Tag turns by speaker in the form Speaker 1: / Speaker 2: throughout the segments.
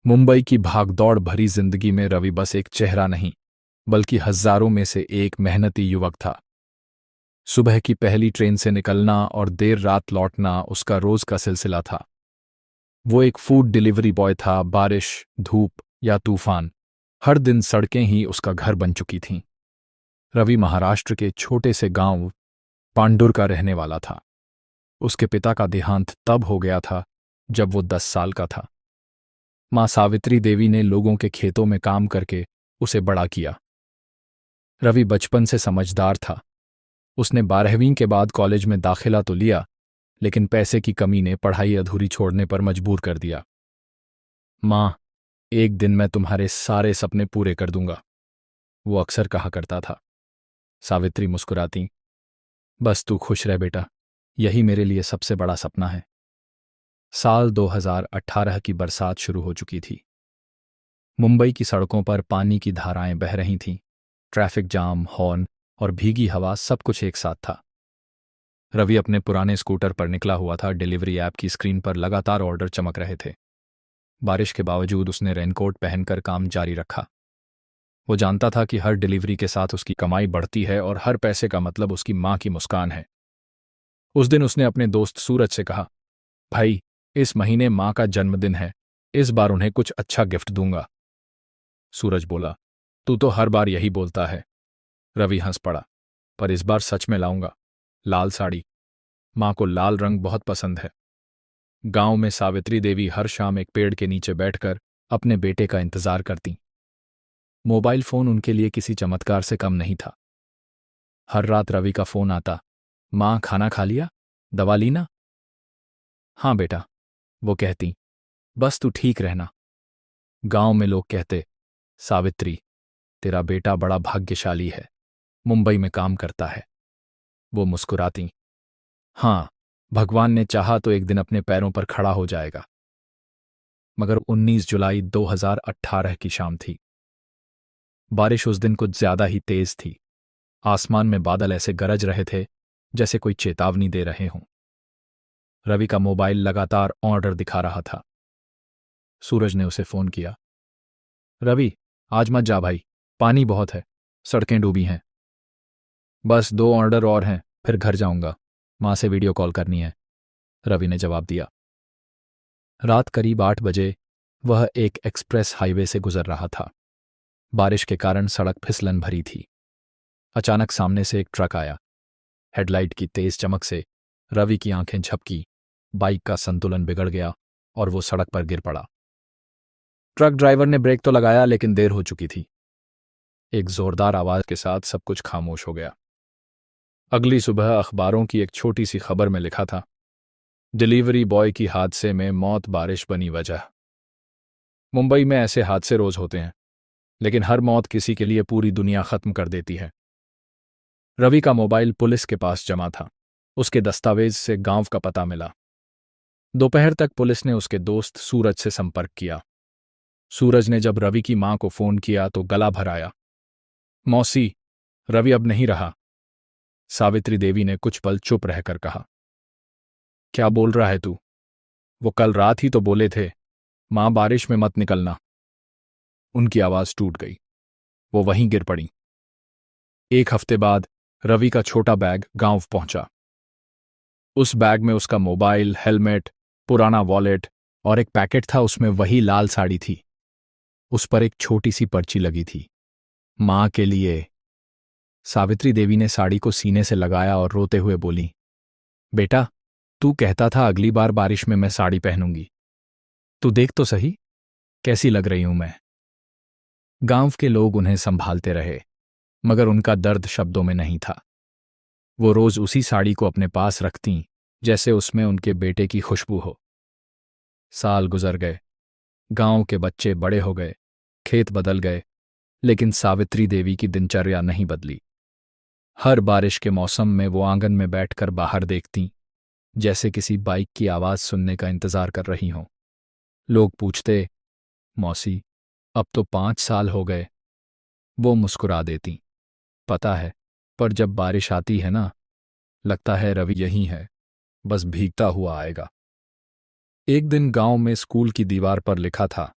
Speaker 1: मुंबई की भागदौड़ भरी जिंदगी में रवि बस एक चेहरा नहीं, बल्कि हजारों में से एक मेहनती युवक था। सुबह की पहली ट्रेन से निकलना और देर रात लौटना उसका रोज का सिलसिला था। वो एक फूड डिलीवरी बॉय था। बारिश, धूप या तूफान, हर दिन सड़कें ही उसका घर बन चुकी थीं। रवि महाराष्ट्र के छोटे से गांव पांडुर का रहने वाला था। उसके पिता का देहांत तब हो गया था जब वो 10 साल का था। मां सावित्री देवी ने लोगों के खेतों में काम करके उसे बड़ा किया। रवि बचपन से समझदार था। उसने 12वीं के बाद कॉलेज में दाखिला तो लिया, लेकिन पैसे की कमी ने पढ़ाई अधूरी छोड़ने पर मजबूर कर दिया। मां, एक दिन मैं तुम्हारे सारे सपने पूरे कर दूंगा, वो अक्सर कहा करता था। सावित्री मुस्कुराती, बस तू खुश रह बेटा, यही मेरे लिए सबसे बड़ा सपना है। साल 2018 की बरसात शुरू हो चुकी थी। मुंबई की सड़कों पर पानी की धाराएं बह रही थीं। ट्रैफिक जाम, हॉर्न और भीगी हवा सब कुछ एक साथ था। रवि अपने पुराने स्कूटर पर निकला हुआ था। डिलीवरी ऐप की स्क्रीन पर लगातार ऑर्डर चमक रहे थे। बारिश के बावजूद उसने रेनकोट पहनकर काम जारी रखा। वो जानता था कि हर डिलीवरी के साथ उसकी कमाई बढ़ती है और हर पैसे का मतलब उसकी मां की मुस्कान है। उस दिन उसने अपने दोस्त सूरज से कहा, भाई, इस महीने मां का जन्मदिन है, इस बार उन्हें कुछ अच्छा गिफ्ट दूंगा। सूरज बोला, तू तो हर बार यही बोलता है। रवि हंस पड़ा, पर इस बार सच में लाऊंगा। लाल साड़ी, मां को लाल रंग बहुत पसंद है। गांव में सावित्री देवी हर शाम एक पेड़ के नीचे बैठकर अपने बेटे का इंतजार करती। मोबाइल फोन उनके लिए किसी चमत्कार से कम नहीं था। हर रात रवि का फोन आता, मां खाना खा लिया, दवा ली ना? हाँ बेटा, वो कहती, बस तू ठीक रहना। गांव में लोग कहते, सावित्री, तेरा बेटा बड़ा भाग्यशाली है, मुंबई में काम करता है। वो मुस्कुराती, हाँ, भगवान ने चाहा तो एक दिन अपने पैरों पर खड़ा हो जाएगा। मगर 19 जुलाई 2018 की शाम थी। बारिश उस दिन कुछ ज्यादा ही तेज थी। आसमान में बादल ऐसे गरज रहे थे जैसे कोई चेतावनी दे रहे हों। रवि का मोबाइल लगातार ऑर्डर दिखा रहा था। सूरज ने उसे फोन किया, रवि, आज मत जा भाई, पानी बहुत है, सड़कें डूबी हैं। बस 2 ऑर्डर और हैं, फिर घर जाऊंगा, मां से वीडियो कॉल करनी है, रवि ने जवाब दिया। रात करीब 8 बजे वह एक एक्सप्रेस हाईवे से गुजर रहा था। बारिश के कारण सड़क फिसलन भरी थी। अचानक सामने से एक ट्रक आया। हेडलाइट की तेज चमक से रवि की आंखें झपकी, बाइक का संतुलन बिगड़ गया और वो सड़क पर गिर पड़ा। ट्रक ड्राइवर ने ब्रेक तो लगाया, लेकिन देर हो चुकी थी। एक जोरदार आवाज के साथ सब कुछ खामोश हो गया। अगली सुबह अखबारों की एक छोटी सी खबर में लिखा था, डिलीवरी बॉय की हादसे में मौत, बारिश बनी वजह। मुंबई में ऐसे हादसे रोज होते हैं, लेकिन हर मौत किसी के लिए पूरी दुनिया खत्म कर देती है। रवि का मोबाइल पुलिस के पास जमा था। उसके दस्तावेज से गांव का पता मिला। दोपहर तक पुलिस ने उसके दोस्त सूरज से संपर्क किया। सूरज ने जब रवि की मां को फोन किया तो गला भर आया। मौसी, रवि अब नहीं रहा। सावित्री देवी ने कुछ पल चुप रहकर कहा, क्या बोल रहा है तू? वो कल रात ही तो बोले थे, मां बारिश में मत निकलना। उनकी आवाज टूट गई। वो वहीं गिर पड़ी। एक हफ्ते बाद रवि का छोटा बैग गांव पहुंचा। उस बैग में उसका मोबाइल, हेलमेट, पुराना वॉलेट और एक पैकेट था। उसमें वही लाल साड़ी थी। उस पर एक छोटी सी पर्ची लगी थी, मां के लिए। सावित्री देवी ने साड़ी को सीने से लगाया और रोते हुए बोली, बेटा, तू कहता था अगली बार बारिश में मैं साड़ी पहनूंगी। तू देख तो सही, कैसी लग रही हूं मैं। गांव के लोग उन्हें संभालते रहे, मगर उनका दर्द शब्दों में नहीं था। वो रोज उसी साड़ी को अपने पास रखतीं, जैसे उसमें उनके बेटे की खुशबू हो। साल गुजर गए। गांव के बच्चे बड़े हो गए, खेत बदल गए, लेकिन सावित्री देवी की दिनचर्या नहीं बदली। हर बारिश के मौसम में वो आंगन में बैठकर बाहर देखतीं, जैसे किसी बाइक की आवाज सुनने का इंतजार कर रही हों। लोग पूछते, मौसी, अब तो 5 साल हो गए। वो मुस्कुरा देती, पता है, पर जब बारिश आती है ना, लगता है रवि यहीं है, बस भीगता हुआ आएगा। एक दिन गांव में स्कूल की दीवार पर लिखा था,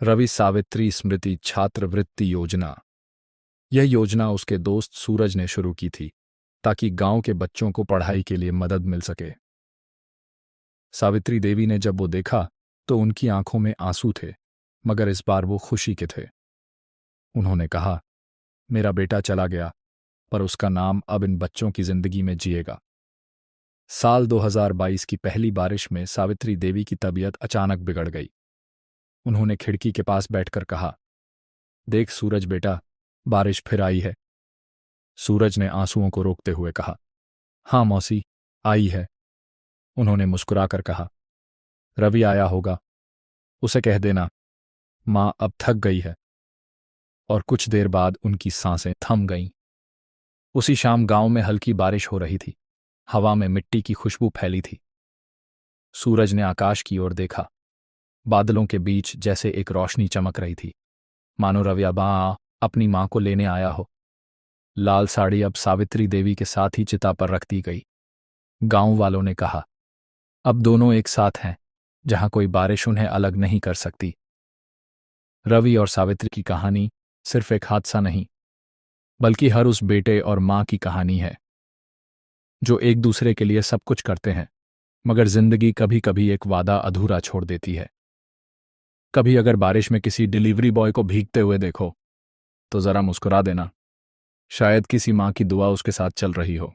Speaker 1: रवि सावित्री स्मृति छात्रवृत्ति योजना। यह योजना उसके दोस्त सूरज ने शुरू की थी ताकि गांव के बच्चों को पढ़ाई के लिए मदद मिल सके। सावित्री देवी ने जब वो देखा तो उनकी आंखों में आंसू थे, मगर इस बार वो खुशी के थे। उन्होंने कहा, मेरा बेटा चला गया, पर उसका नाम अब इन बच्चों की जिंदगी में जिएगा। साल 2022 की पहली बारिश में सावित्री देवी की तबीयत अचानक बिगड़ गई। उन्होंने खिड़की के पास बैठकर कहा, देख सूरज बेटा, बारिश फिर आई है। सूरज ने आंसुओं को रोकते हुए कहा, हाँ मौसी, आई है। उन्होंने मुस्कुराकर कहा, रवि आया होगा, उसे कह देना माँ अब थक गई है। और कुछ देर बाद उनकी सांसें थम गईं। उसी शाम गांव में हल्की बारिश हो रही थी। हवा में मिट्टी की खुशबू फैली थी। सूरज ने आकाश की ओर देखा। बादलों के बीच जैसे एक रोशनी चमक रही थी, मानो रवि अपनी मां को लेने आया हो। लाल साड़ी अब सावित्री देवी के साथ ही चिता पर रख दी गई। गांव वालों ने कहा, अब दोनों एक साथ हैं, जहां कोई बारिश उन्हें अलग नहीं कर सकती। रवि और सावित्री की कहानी सिर्फ एक हादसा नहीं, बल्कि हर उस बेटे और मां की कहानी है जो एक दूसरे के लिए सब कुछ करते हैं, मगर जिंदगी कभी कभी एक वादा अधूरा छोड़ देती है। कभी अगर बारिश में किसी डिलीवरी बॉय को भीगते हुए देखो तो जरा मुस्कुरा देना, शायद किसी मां की दुआ उसके साथ चल रही हो।